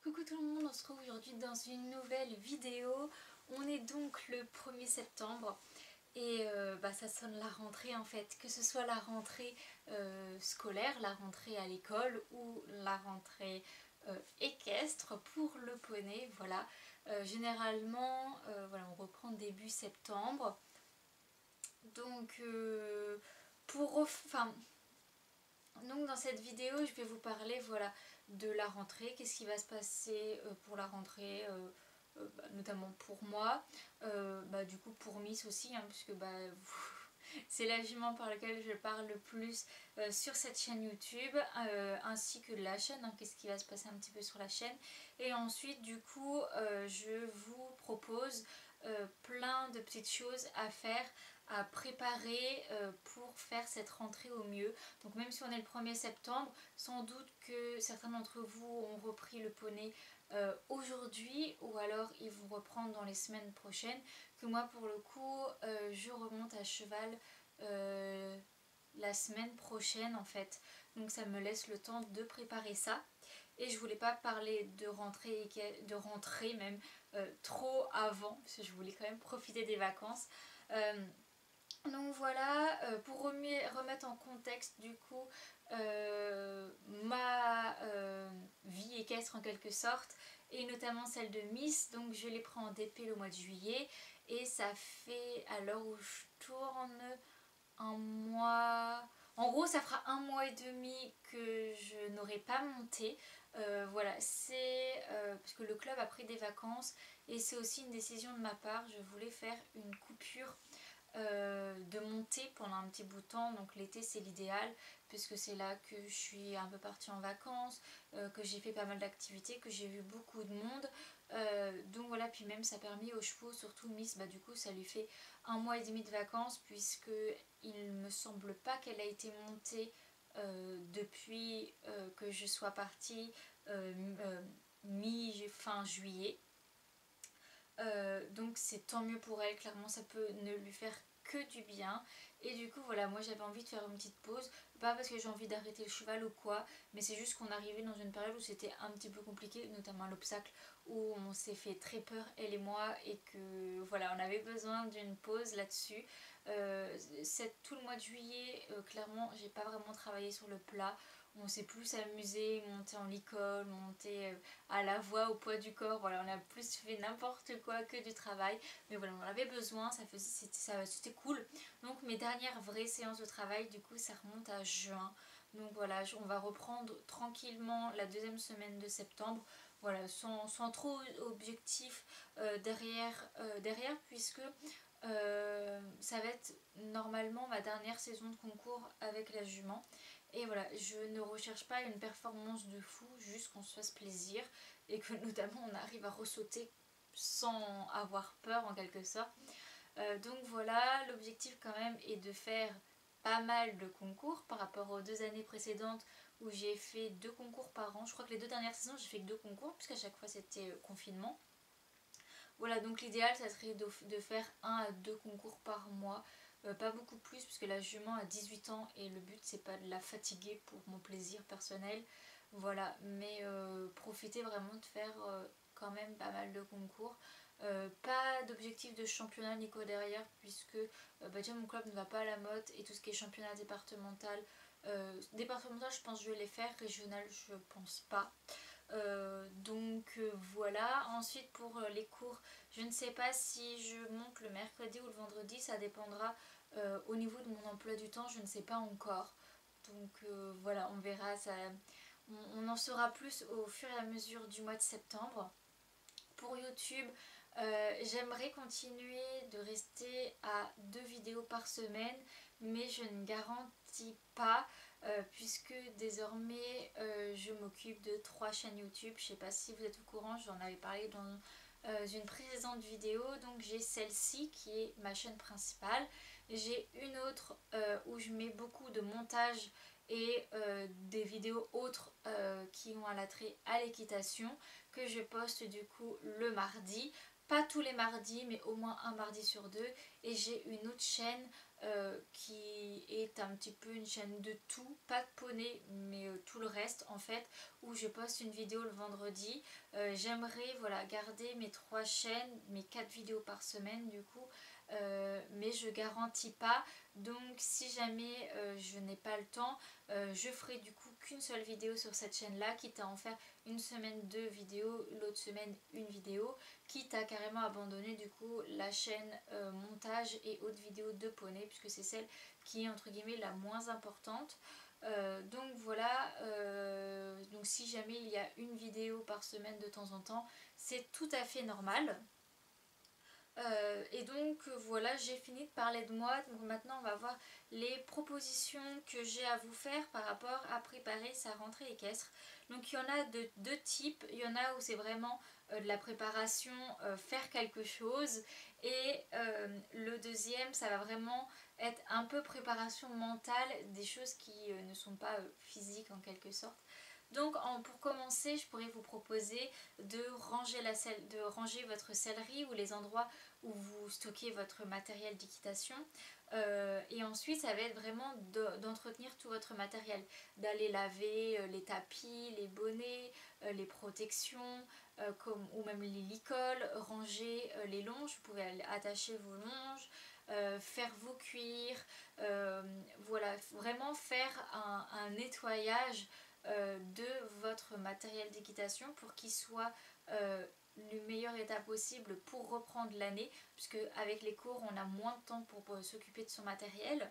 Coucou tout le monde, on se retrouve aujourd'hui dans une nouvelle vidéo. On est donc le 1er septembre et ça sonne la rentrée en fait. Que ce soit la rentrée scolaire, la rentrée à l'école ou la rentrée équestre pour le poney. Voilà. Généralement, voilà, on reprend début septembre. Donc, donc dans cette vidéo, je vais vous parler voilà, de la rentrée, qu'est-ce qui va se passer pour la rentrée, notamment pour moi, du coup pour Miss aussi, hein, puisque c'est la jument par laquelle je parle le plus sur cette chaîne YouTube, ainsi que de la chaîne, hein, qu'est-ce qui va se passer un petit peu sur la chaîne. Et ensuite du coup je vous propose plein de petites choses à faire, à préparer pour faire cette rentrée au mieux. Donc même si on est le 1er septembre, sans doute que certains d'entre vous ont repris le poney aujourd'hui ou alors ils vont reprendre dans les semaines prochaines. Que moi pour le coup je remonte à cheval la semaine prochaine en fait. Donc ça me laisse le temps de préparer ça. Et je voulais pas parler de rentrée même trop avant, parce que je voulais quand même profiter des vacances. Donc voilà, pour remettre en contexte du coup ma vie équestre en quelque sorte, et notamment celle de Miss, donc je les prends en DP le mois de juillet, et ça fait à l'heure où je tourne un mois... En gros ça fera un mois et demi que je n'aurai pas monté. Voilà, c'est parce que le club a pris des vacances et c'est aussi une décision de ma part, je voulais faire une coupure de monter pendant un petit bout de temps. Donc l'été c'est l'idéal puisque c'est là que je suis un peu partie en vacances, que j'ai fait pas mal d'activités, que j'ai vu beaucoup de monde, donc voilà. Puis même ça a permis aux chevaux, surtout Miss, du coup ça lui fait un mois et demi de vacances, puisque il me semble pas qu'elle a été montée depuis que je sois partie mi-fin juillet. Donc c'est tant mieux pour elle, clairement ça peut ne lui faire que du bien. Et du coup voilà, moi j'avais envie de faire une petite pause, pas parce que j'ai envie d'arrêter le cheval ou quoi, mais c'est juste qu'on arrivait dans une période où c'était un petit peu compliqué, notamment à l'obstacle, où on s'est fait très peur elle et moi, et que voilà, on avait besoin d'une pause là-dessus. Tout le mois de juillet, clairement j'ai pas vraiment travaillé sur le plat. On s'est plus amusé, monté en licol, monté à la voix, au poids du corps. Voilà, on a plus fait n'importe quoi que du travail. Mais voilà, on en avait besoin, c'était cool. Donc mes dernières vraies séances de travail, du coup, ça remonte à juin. Donc voilà, on va reprendre tranquillement la deuxième semaine de septembre. Voilà, sans trop objectif derrière, puisque ça va être normalement ma dernière saison de concours avec la jument. Et voilà, je ne recherche pas une performance de fou, juste qu'on se fasse plaisir et que notamment on arrive à ressauter sans avoir peur en quelque sorte. Donc voilà, l'objectif quand même est de faire pas mal de concours par rapport aux 2 années précédentes où j'ai fait 2 concours par an. Je crois que les 2 dernières saisons j'ai fait que 2 concours puisqu'à chaque fois c'était confinement. Voilà, donc l'idéal ça serait de faire 1 à 2 concours par mois, pas beaucoup plus puisque la jument a 18 ans et le but c'est pas de la fatiguer pour mon plaisir personnel. Voilà, mais profiter vraiment de faire quand même pas mal de concours. Pas d'objectif de championnat ni quoi derrière, puisque déjà mon club ne va pas à la mode, et tout ce qui est championnat départemental, je pense que je vais les faire, régional je pense pas. Voilà. Ensuite pour les cours, je ne sais pas si je monte le mercredi ou le vendredi, ça dépendra au niveau de mon emploi du temps, je ne sais pas encore. Donc voilà, on verra, on en saura plus au fur et à mesure du mois de septembre. Pour YouTube, j'aimerais continuer de rester à 2 vidéos par semaine, mais je ne garantis pas, puisque désormais je m'occupe de 3 chaînes YouTube. Je ne sais pas si vous êtes au courant, j'en avais parlé dans une précédente vidéo. Donc j'ai celle-ci qui est ma chaîne principale, j'ai une autre où je mets beaucoup de montage et des vidéos autres qui ont un attrait à l'équitation, que je poste du coup le mardi. Pas tous les mardis, mais au moins un mardi sur 2. Et j'ai une autre chaîne qui est un petit peu une chaîne de tout, pas de poney mais tout le reste en fait, où je poste une vidéo le vendredi. J'aimerais voilà, garder mes 3 chaînes, mes 4 vidéos par semaine du coup, mais je garantis pas. Donc si jamais je n'ai pas le temps, je ferai du coup qu'une seule vidéo sur cette chaîne là, quitte à en faire une semaine 2 vidéos, l'autre semaine une vidéo, quitte à carrément abandonner du coup la chaîne montage et autres vidéos de poney, puisque c'est celle qui est entre guillemets la moins importante. Donc voilà, donc si jamais il y a une vidéo par semaine de temps en temps, c'est tout à fait normal. Et donc voilà, j'ai fini de parler de moi. Donc maintenant on va voir les propositions que j'ai à vous faire par rapport à préparer sa rentrée équestre. Donc il y en a de deux types. Il y en a où c'est vraiment de la préparation, faire quelque chose. Et le deuxième, ça va vraiment être un peu préparation mentale, des choses qui ne sont pas physiques en quelque sorte. Donc pour commencer, je pourrais vous proposer de ranger votre sellerie ou les endroits où vous stockez votre matériel d'équitation. Et ensuite, ça va être vraiment d'entretenir tout votre matériel, d'aller laver les tapis, les bonnets, les protections, ou même les licoles, ranger les longes, vous pouvez attacher vos longes, faire vos cuirs, voilà, vraiment faire un nettoyage de votre matériel d'équitation pour qu'il soit le meilleur état possible pour reprendre l'année, puisque avec les cours on a moins de temps pour s'occuper de son matériel.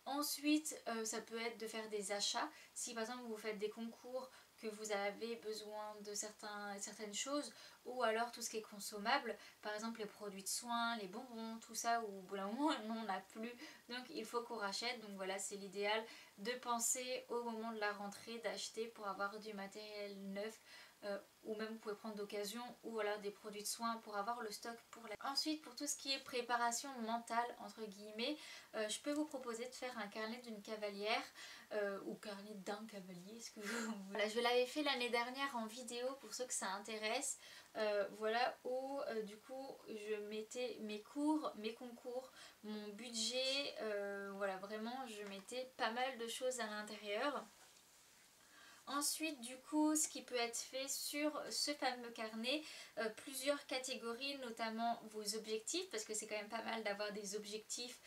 Ensuite, ça peut être de faire des achats. Si par exemple vous faites des concours, que vous avez besoin de certaines choses, ou alors tout ce qui est consommable, par exemple les produits de soins, les bonbons, tout ça, où au bout d'un moment on n'en a plus, donc il faut qu'on rachète. Donc voilà, c'est l'idéal de penser au moment de la rentrée d'acheter pour avoir du matériel neuf, ou même vous pouvez prendre d'occasion, ou alors des produits de soins pour avoir le stock pour la... Ensuite, pour tout ce qui est préparation mentale entre guillemets, je peux vous proposer de faire un carnet d'une cavalière, ou carnet d'un cavalier, ce que vous... Voilà, je l'avais fait l'année dernière en vidéo pour ceux que ça intéresse. Voilà, où du coup je mettais mes cours, mes concours, mon budget, voilà, vraiment je mettais pas mal de choses à l'intérieur. Ensuite, du coup, ce qui peut être fait sur ce fameux carnet, plusieurs catégories, notamment vos objectifs, parce que c'est quand même pas mal d'avoir des objectifs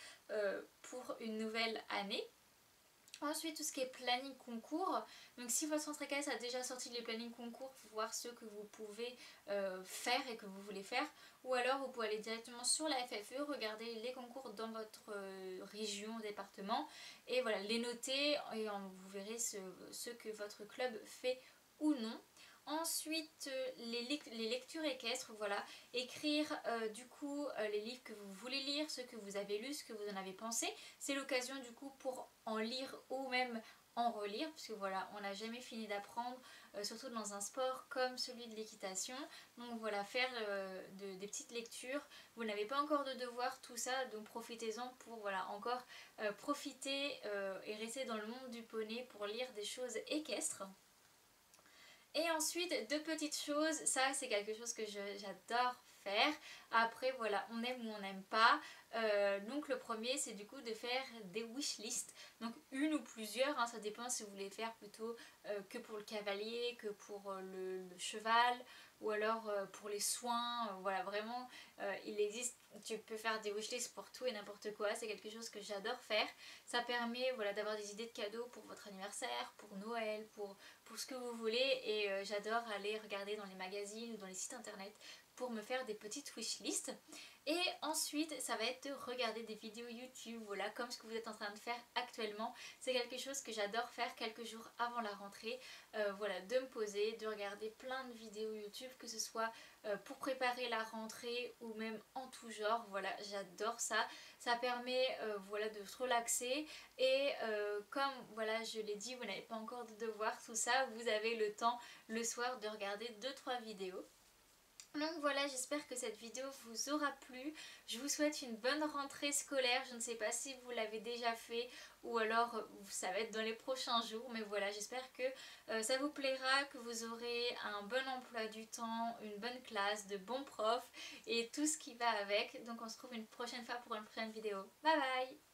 pour une nouvelle année. Ensuite, tout ce qui est planning concours. Donc si votre centre équestre a déjà sorti les plannings concours, il faut voir ceux que vous pouvez faire et que vous voulez faire. Ou alors vous pouvez aller directement sur la FFE, regarder les concours dans votre région, département, et voilà, les noter, et vous verrez ce que votre club fait ou non. Ensuite, les lectures équestres, voilà, écrire du coup les livres que vous voulez lire, ceux que vous avez lus, ce que vous en avez pensé. C'est l'occasion du coup pour en lire ou même en relire, parce que voilà, on n'a jamais fini d'apprendre, surtout dans un sport comme celui de l'équitation. Donc voilà, faire des petites lectures. Vous n'avez pas encore de devoirs, tout ça, donc profitez-en pour voilà, encore profiter et rester dans le monde du poney pour lire des choses équestres. Et ensuite, deux petites choses, ça c'est quelque chose que j'adore faire. Après voilà, on aime ou on n'aime pas. Donc le premier c'est du coup de faire des wishlists. Donc une ou plusieurs, hein, ça dépend si vous voulez faire plutôt que pour le cavalier, que pour le cheval, ou alors pour les soins. Voilà, vraiment il existe, tu peux faire des wishlists pour tout et n'importe quoi. C'est quelque chose que j'adore faire. Ça permet voilà, d'avoir des idées de cadeaux pour votre anniversaire, pour Noël, pour ce que vous voulez, et j'adore aller regarder dans les magazines ou dans les sites internet pour me faire des petites wishlists. Et ensuite ça va être de regarder des vidéos YouTube, voilà, comme ce que vous êtes en train de faire actuellement. C'est quelque chose que j'adore faire quelques jours avant la rentrée, voilà, de me poser, de regarder plein de vidéos YouTube, que ce soit pour préparer la rentrée ou même en tout genre. Voilà, j'adore ça. Ça permet voilà, de se relaxer, et comme voilà, je l'ai dit, vous n'avez pas encore de devoirs, tout ça, vous avez le temps le soir de regarder 2-3 vidéos. Donc voilà, j'espère que cette vidéo vous aura plu. Je vous souhaite une bonne rentrée scolaire. Je ne sais pas si vous l'avez déjà fait ou alors ça va être dans les prochains jours. Mais voilà, j'espère que ça vous plaira, que vous aurez un bon emploi du temps, une bonne classe, de bons profs et tout ce qui va avec. Donc on se retrouve une prochaine fois pour une prochaine vidéo. Bye bye!